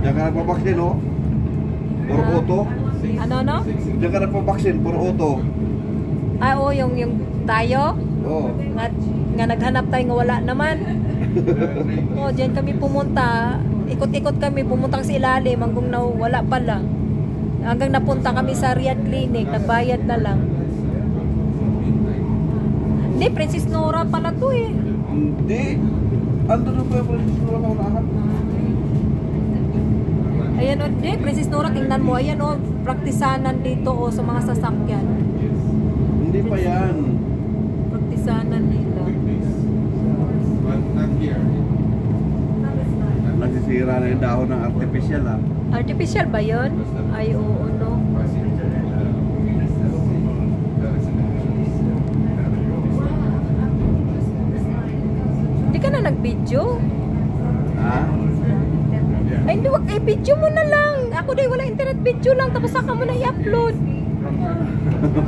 Diyan ka nagpapaksin, no? Puro auto. Ano, no? Diyan ka nagpapaksin, puro auto. Ah, oo, yung tayo. Oo. Nga naghanap tayo nga wala naman. Oo, diyan kami pumunta. Ikot-ikot kami, pumunta sa ilalim hanggang na wala pala. Hanggang napunta kami sa Riyadh Clinic, nagbayad na lang. Hindi, Princess Nora pala to eh. Hindi. Ando na ba yung Princess Nora na unahan? Ayan o, hindi, Princess Nora, tingnan mo. Ayan o, praktisanan dito o sa mga sasakyan. Hindi pa yan. Praktisanan nila. Nagsisira na yung dahon ng artificial, ah. Artificial ba yun? Ay, oo, no. Hindi ka na nag-video? Ha? Ay, hindi, wag i-video mo na lang. Ako dahil wala internet video lang, tapos saka mo na i-upload.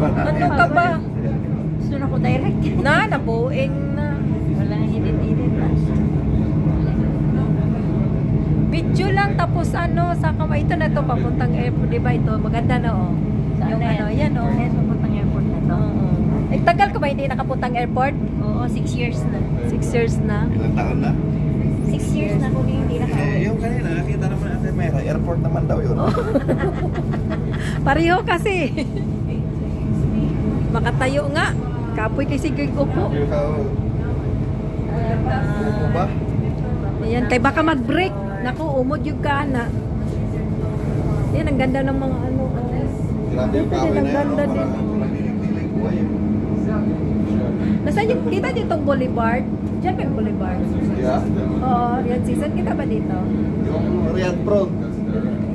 Ano ka ba? Gusto na ko direct. Nabuing na. Wala edit-edit na. Video lang, tapos ano, saka mo, ito na to, papuntang airport, di ba ito? Maganda na, oh. Yung ano, yan, oh. Yes, papuntang airport na to. Eh, tagal ka ba hindi nakapuntang airport? Oo, 6 years na. 6 years na. Ilang taon na? 6 years na ko hindi nakauwi. Yung kanina, nakita naman natin may airport naman daw yun. Pareho kasi. Makatayo nga. Kapoy kay sigig upo. Upo ba? Ayan, kay baka mag-break. Naku, umod yung kana. Ayan, ang ganda ng mga ano. Grabe yung kahoy na yan, no? Ganda din. Parang nagdilig-dilig buhay yun. Nasaan yung, kita dito yung boulevard? Diyan ba yung boulevard? Yeah? Oo, Riyadh Season. Kita ba dito? Yung Riyadh Front.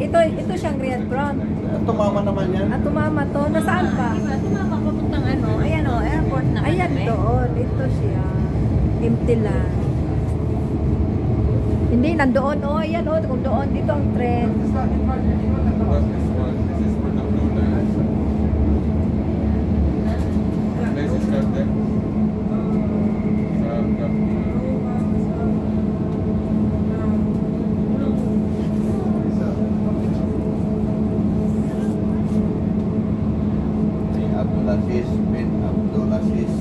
Ito siyang Riyadh Front. Tumama naman yan. At tumama to. Nasaan pa? Tumama papuntang ano. Ayan o, airport na. Ayan doon. Ito siya. Empty lang. Hindi, nandoon. Oh, ayan oh. Kung doon, dito ang tren. Abdulaziz bin Abdulaziz.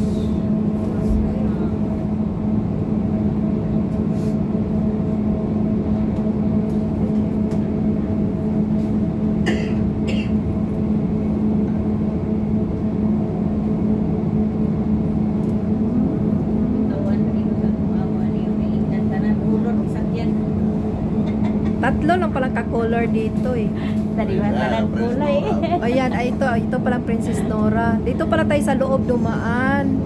Tatlo lang palang ka-color dito eh. Taliwan na ng kulay. Ayan, ay ito palang Princess Nora. Dito pala tayo sa loob dumaan.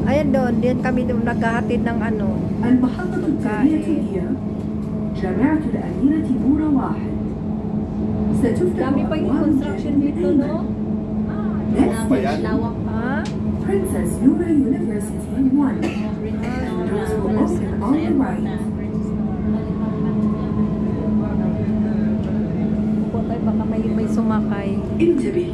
Ayan doon, diyan kami naghahatid ng ano. المحطة التالية هي جامعة الأميرة نور واحد. ستفتح Dami pang أبواب construction dito, no? Next Bayan. station, Ha? Princess Noura University 1. Doors will open on the right. Upo tayo, baka may sumakay. انتبه